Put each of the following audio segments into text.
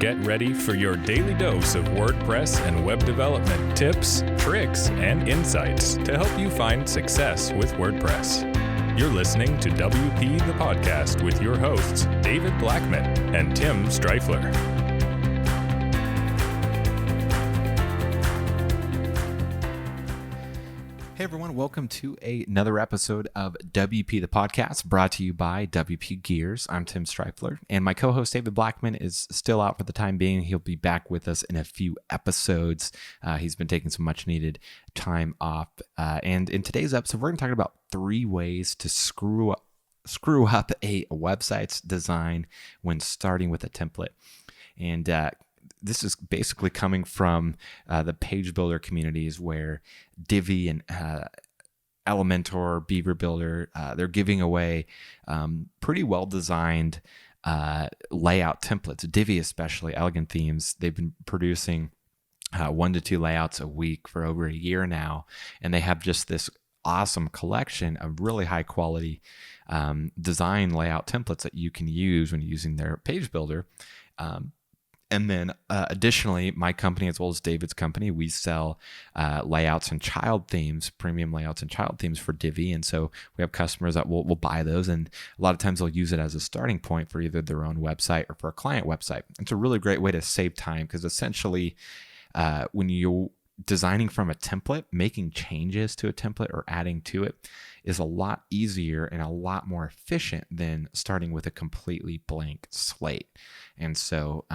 Get ready for your daily dose of WordPress and web development tips, tricks, and insights to help you find success with WordPress. You're listening to WP the Podcast with your hosts, David Blackman and Tim Streifler. Hey everyone, welcome to another episode of WP the Podcast, brought to you by WP Gears. I'm Tim Streifler, and my co-host David Blackman is still out for the time being. He'll be back with us in a few episodes. He's been taking some much-needed time off. And in today's episode, we're going to talk about 3 ways to screw up a website's design when starting with a template. And this is basically coming from the page builder communities where Divi and Elementor, Beaver Builder, they're giving away pretty well-designed layout templates. Divi especially, Elegant Themes, they've been producing 1 to 2 layouts a week for over a year now, and they have just this awesome collection of really high-quality design layout templates that you can use when using their page builder. And then additionally, my company, as well as David's company, we sell layouts and child themes, premium layouts and child themes for Divi. And so we have customers that will buy those. And a lot of times they'll use it as a starting point for either their own website or for a client website. It's a really great way to save time because essentially when you're designing from a template, making changes to a template or adding to it is a lot easier and a lot more efficient than starting with a completely blank slate. And so,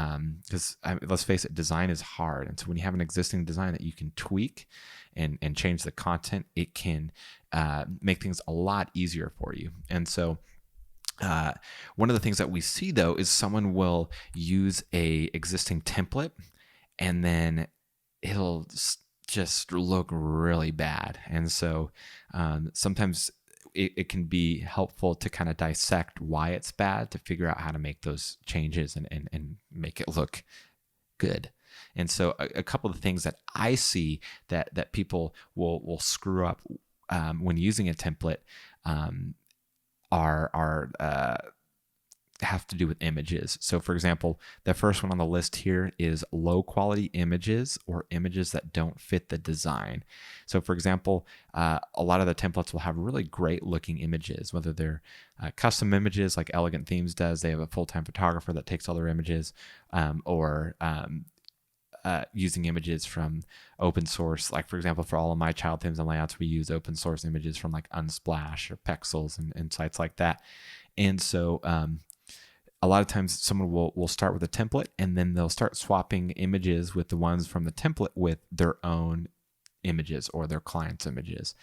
because let's face it, design is hard. And so when you have an existing design that you can tweak and change the content, it can make things a lot easier for you. And so one of the things that we see though is someone will use a existing template and then it'll just look really bad. And so sometimes it can be helpful to kind of dissect why it's bad to figure out how to make those changes and make it look good. And so a couple of the things that I see that people will screw up when using a template have to do with images. So for example, the first one on the list here is low quality images or images that don't fit the design. So for example, a lot of the templates will have really great looking images, whether they're custom images like Elegant Themes does. They have a full-time photographer that takes all their images, or using images from open source. Like for example, for all of my child themes and layouts, we use open source images from like Unsplash or Pexels and sites like that. And so a lot of times someone will start with a template and then they'll start swapping images with the ones from the template with their own images or their client's images.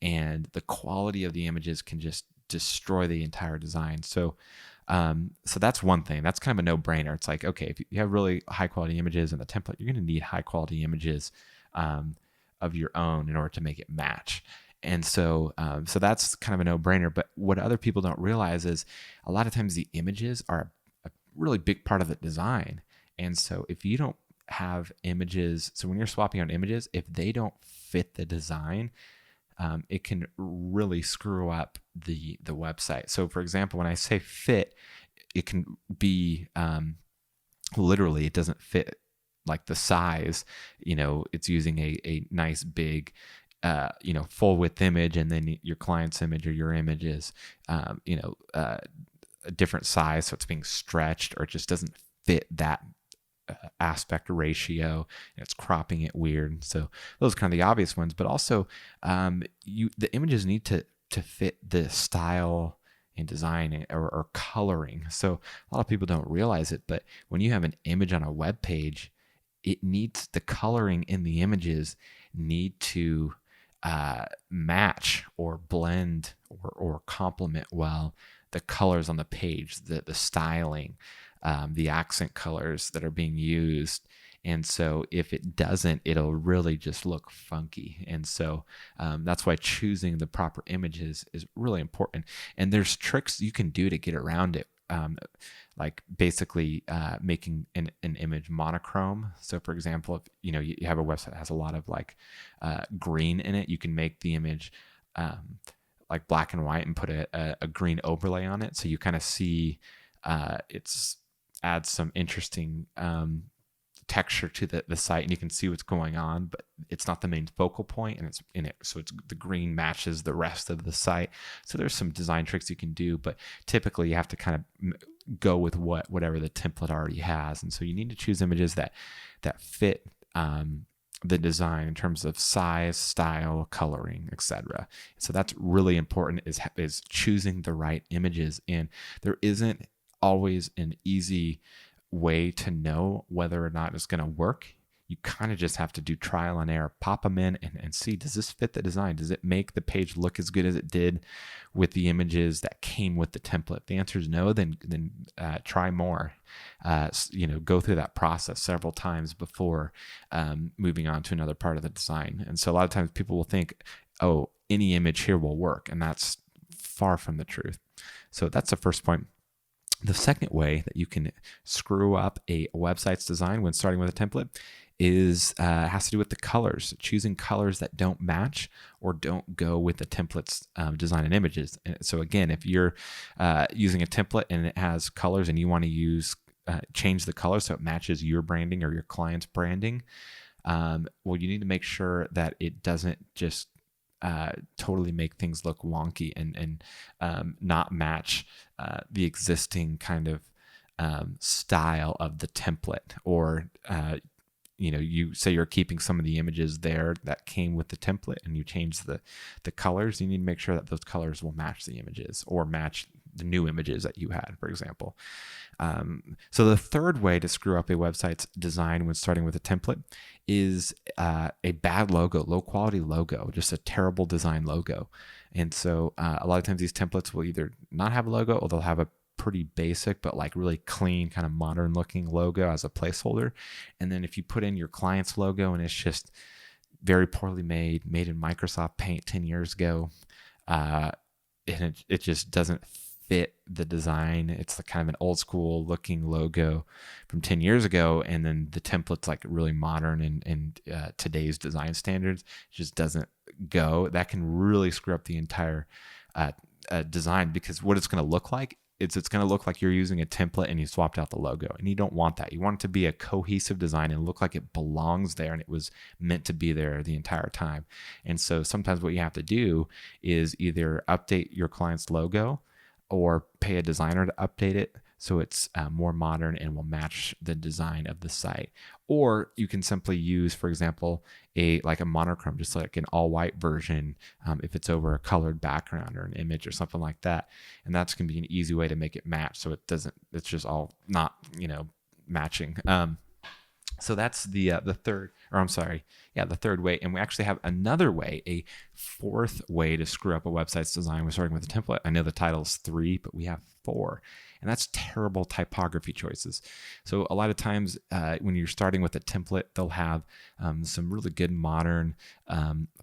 And the quality of the images can just destroy the entire design. So that's one thing. That's kind of a no-brainer. It's like, okay, if you have really high quality images in the template, you're going to need high quality images of your own in order to make it match. And so that's kind of a no-brainer. But what other people don't realize is a lot of times the images are a really big part of the design. And so if you don't have images, so when you're swapping out images, if they don't fit the design, it can really screw up the website. So for example, when I say fit, it can be literally it doesn't fit like the size. It's using a nice big full width image, and then your client's image or your image is, a different size. So it's being stretched or it just doesn't fit that aspect ratio, and it's cropping it weird. So those are kind of the obvious ones, but also the images need to fit the style and design or coloring. So a lot of people don't realize it, but when you have an image on a web page, it needs the coloring in the images need to match or blend or complement well the colors on the page, the styling, the accent colors that are being used. And so if it doesn't, it'll really just look funky. And so that's why choosing the proper images is really important. And there's tricks you can do to get around it. Like basically making an image monochrome. So for example, if you have a website that has a lot of like green in it, you can make the image like black and white and put a green overlay on it. So you kind of see it's adds some interesting texture to the site, and you can see what's going on, but it's not the main focal point, and it's in it, so it's the green matches the rest of the site. So there's some design tricks you can do, but typically you have to kind of go with whatever the template already has. And so you need to choose images that fit the design in terms of size, style, coloring, etc. So that's really important, is choosing the right images. And there isn't always an easy way to know whether or not it's going to work. You kind of just have to do trial and error, pop them in and see, does this fit the design? Does it make the page look as good as it did with the images that came with the template? If the answer is no, then try more. Go through that process several times before moving on to another part of the design. And so a lot of times people will think, oh, any image here will work, and that's far from the truth. So that's the first point. The second way that you can screw up a website's design when starting with a template has to do with the colors, choosing colors that don't match or don't go with the template's design and images. And so again, if you're using a template and it has colors and you want to change the color so it matches your branding or your client's branding, well, you need to make sure that it doesn't just totally make things look wonky and not match the existing kind of style of the template. Or you say you're keeping some of the images there that came with the template and you change the colors. You need to make sure that those colors will match the images or match the new images that you had, for example. So the third way to screw up a website's design when starting with a template is a bad logo, low quality logo, just a terrible design logo. And so a lot of times these templates will either not have a logo, or they'll have a pretty basic but like really clean kind of modern looking logo as a placeholder. And then if you put in your client's logo and it's just very poorly made in Microsoft Paint 10 years ago, and it just doesn't fit the design. It's like kind of an old school looking logo from 10 years ago, and then the template's like really modern and today's design standards. It just doesn't go. That can really screw up the entire design, because what it's going to look like, it's going to look like you're using a template and you swapped out the logo, and you don't want that. You want it to be a cohesive design and look like it belongs there and it was meant to be there the entire time. And so sometimes what you have to do is either update your client's logo or pay a designer to update it so it's more modern and will match the design of the site. Or you can simply use, for example, a monochrome, just like an all white version, if it's over a colored background or an image or something like that. And that's going to be an easy way to make it match, so it's just all not, matching. So that's the third way. And we actually have another way, a fourth way to screw up a website's design. We're starting with a template. I know the title is 3, but we have 4. And that's terrible typography choices. So a lot of times when you're starting with a template, they'll have some really good modern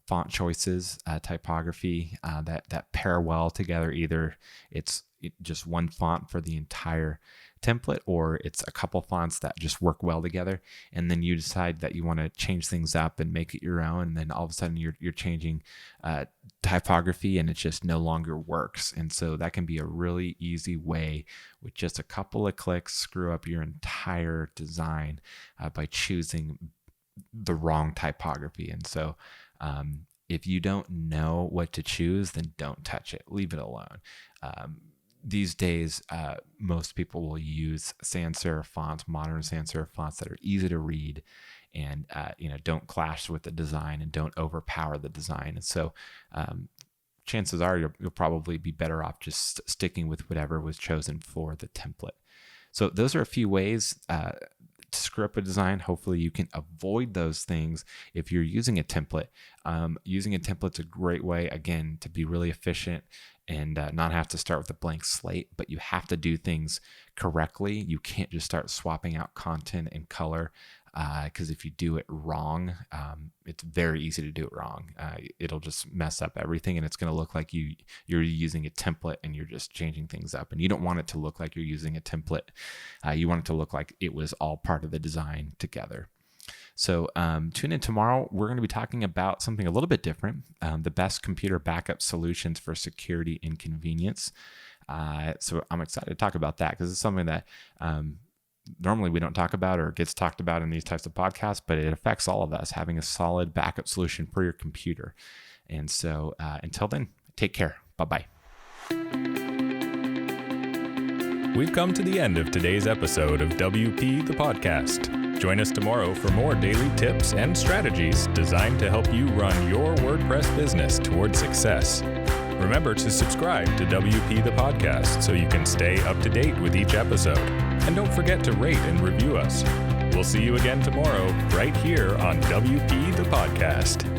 font choices, typography that pair well together. Either it's just one font for the entire template, or it's a couple fonts that just work well together, and then you decide that you want to change things up and make it your own, and then all of a sudden you're changing typography and it just no longer works. And so that can be a really easy way, with just a couple of clicks, screw up your entire design by choosing the wrong typography. And so if you don't know what to choose, then don't touch it, leave it alone. These days, most people will use sans serif fonts, modern sans serif fonts that are easy to read and don't clash with the design and don't overpower the design. And so chances are you'll probably be better off just sticking with whatever was chosen for the template. So those are a few ways to screw up a design. Hopefully you can avoid those things if you're using a template. Using a template's a great way, again, to be really efficient and not have to start with a blank slate, but you have to do things correctly. You can't just start swapping out content and color, because if you do it wrong, it's very easy to do it wrong. It'll just mess up everything, and it's going to look like you're using a template and you're just changing things up. And you don't want it to look like you're using a template. You want it to look like it was all part of the design together. So tune in tomorrow. We're going to be talking about something a little bit different, the best computer backup solutions for security and convenience. So I'm excited to talk about that, because it's something that normally we don't talk about or gets talked about in these types of podcasts, but it affects all of us, having a solid backup solution for your computer. And so until then, take care. Bye-bye. We've come to the end of today's episode of WP the Podcast. Join us tomorrow for more daily tips and strategies designed to help you run your WordPress business towards success. Remember to subscribe to WP the Podcast so you can stay up to date with each episode. And don't forget to rate and review us. We'll see you again tomorrow right here on WP the Podcast.